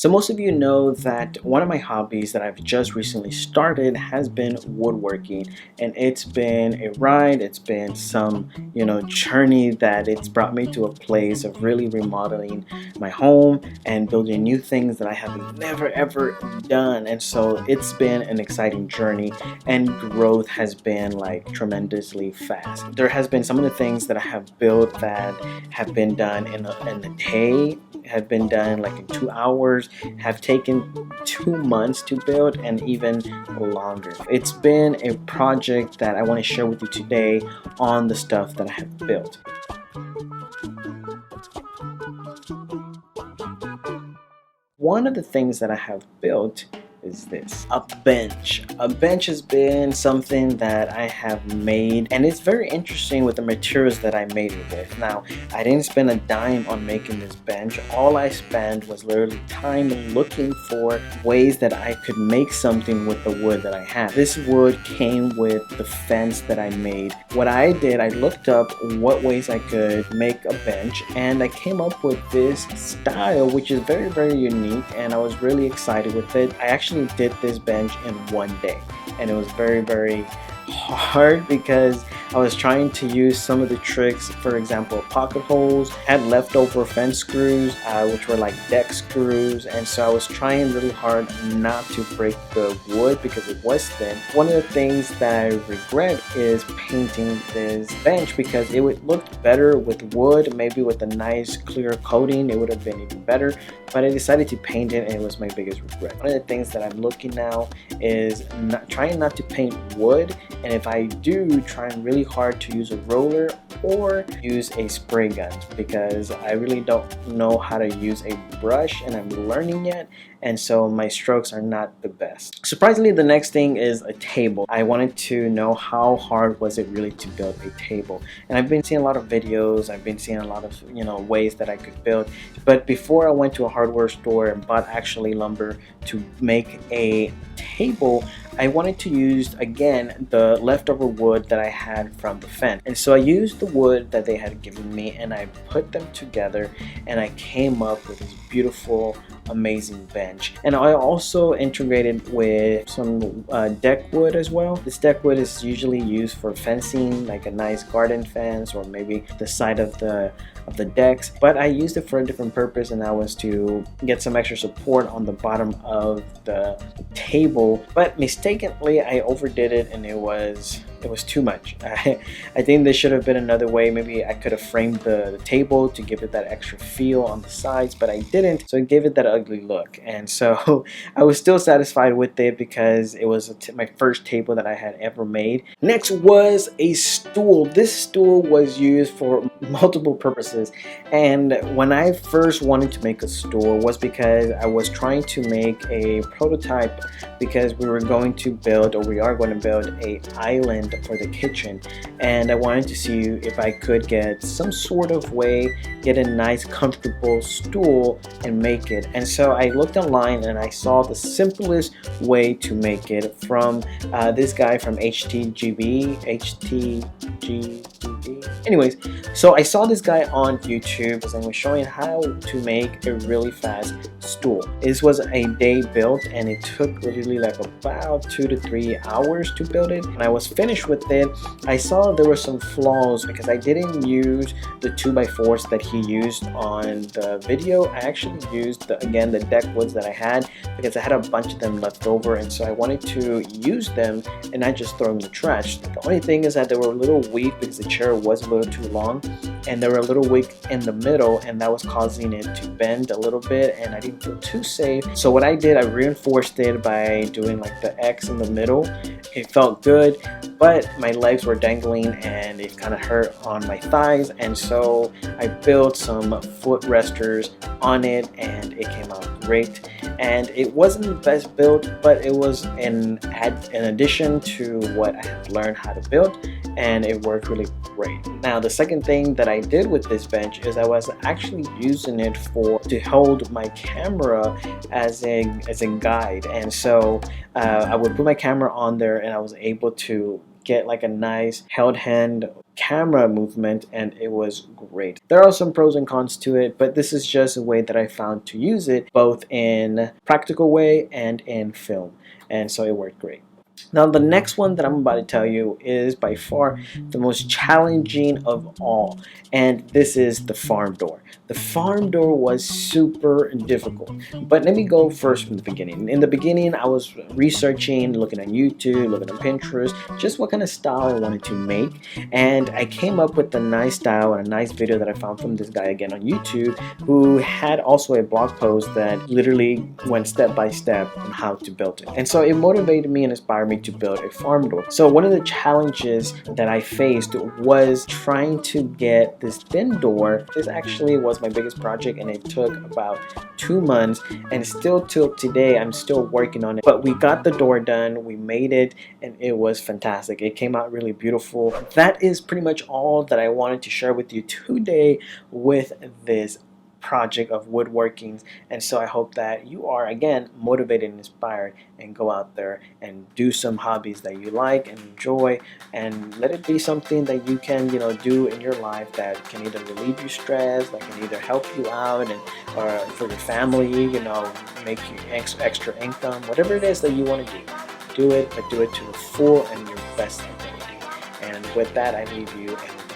So most of you know that one of my hobbies that I've just recently started has been woodworking, and it's been a ride. It's been some, journey that it's brought me to a place of really remodeling my home and building new things that I have never ever done. And so it's been an exciting journey, and growth has been like tremendously fast. There has been some of the things that I have built that have been done in a day, have been done like in 2 hours, have taken 2 months to build, and even longer. It's been a project that I want to share with you today on the stuff that I have built. One of the things that I have built is this, a bench. A bench has been something that I have made, and it's very interesting with the materials that I made it with. Now, I didn't spend a dime on making this bench. All I spent was literally time looking for ways that I could make something with the wood that I had. This wood came with the fence that I made. What I did, I looked up what ways I could make a bench, and I came up with this style, which is very, very unique, and I was really excited with it. I actually did this bench in one day, and it was very, very hard because I was trying to use some of the tricks. For example, pocket holes, had leftover fence screws, which were like deck screws, and so I was trying really hard not to break the wood because it was thin. One of the things that I regret is painting this bench because it would look better with wood, maybe with a nice clear coating it would have been even better, but I decided to paint it, and it was my biggest regret. One of the things that I'm looking now is trying not to paint wood, and if I do, trying really hard to use a roller or use a spray gun, because I really don't know how to use a brush, and I'm learning yet, and so my strokes are not the best. Surprisingly, the next thing is a table. I wanted to know how hard was it really to build a table, and I've been seeing a lot of videos, I've been seeing a lot of ways that I could build, but before I went to a hardware store and bought actually lumber to make a table, I wanted to use again the leftover wood that I had from the fence, and so I used the wood that they had given me, and I put them together, and I came up with this beautiful, amazing bench. And I also integrated with some deck wood as well. This deck wood is usually used for fencing, like a nice garden fence or maybe the side of the decks, but I used it for a different purpose, and that was to get some extra support on the bottom of the table. But mistakenly I overdid it, and it was too much. I think there should have been another way. Maybe I could have framed the table to give it that extra feel on the sides, but I didn't, so it gave it that ugly look. And so I was still satisfied with it because it was my first table that I had ever made. Next was a stool. This stool was used for multiple purposes, and when I first wanted to make a stool was because I was trying to make a prototype, because we are going to build a island for the kitchen, and I wanted to see if I could get some sort of way, get a nice comfortable stool and make it. And so I looked online, and I saw the simplest way to make it from this guy from HTGB. Anyways, so I saw this guy on YouTube and was showing how to make a really fast stool. This was a day build, and it took literally like about 2 to 3 hours to build it. When I was finished with it, I saw there were some flaws because I didn't use the 2x4s that he used on the video. I actually used the deck woods that I had, because I had a bunch of them left over, and so I wanted to use them and not just throw them in the trash. The only thing is that they were a little weak because the chair was a little too long, and they were a little weak in the middle, and that was causing it to bend a little bit, and I didn't feel too safe. So what I did, I reinforced it by doing like the X in the middle. It felt good, but my legs were dangling, and it kind of hurt on my thighs, and so I built some foot resters on it, and it came out great. And it wasn't the best build, but it was an addition to what I had learned how to build, and it worked really great. Now, the second thing that I did with this bench is I was actually using it to hold my camera as a guide, and so I would put my camera on there, and I was able to get like a nice held hand camera movement, and it was great. There are some pros and cons to it, but this is just a way that I found to use it both in practical way and in film, and so it worked great. Now, the next one that I'm about to tell you is by far the most challenging of all, and this is the farm door. The farm door was super difficult, but let me go first from the beginning. In the beginning, I was researching, looking on YouTube, looking on Pinterest, just what kind of style I wanted to make, and I came up with a nice style and a nice video that I found from this guy again on YouTube, who had also a blog post that literally went step by step on how to build it. And so it motivated me and inspired me to build a farm door. So one of the challenges that I faced was trying to get this thin door. This actually was my biggest project, and it took about 2 months, and still till today I'm still working on it. But we got the door done, we made it, and it was fantastic. It came out really beautiful. That is pretty much all that I wanted to share with you today with this project of woodworkings. And so I hope that you are again motivated and inspired, and go out there and do some hobbies that you like and enjoy, and let it be something that you can do in your life that can either relieve your stress, that can either help you out, and or for your family, make you extra income, whatever it is that you want to do it, but do it to the full and your best ability. And with that, I leave you, and